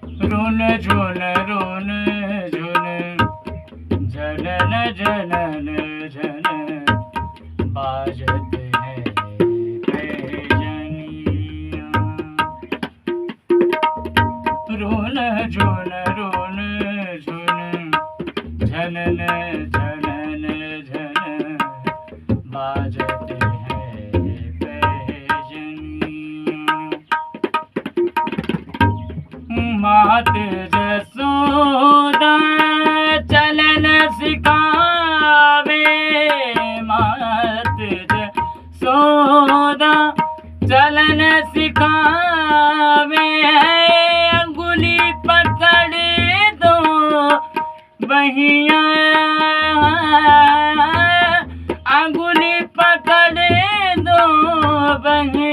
Run झुन run झुन झनन झनन झन बाजत है पैजनिया। रुन झुन झुन झनन झनन झन बाजत है पैजनिया। मात जसोदा चलन सिखावे, मात जसोदा चलन सिखावे, अंगुली पकड़ दो बहिया, अंगुली पकड़ दो बहिया।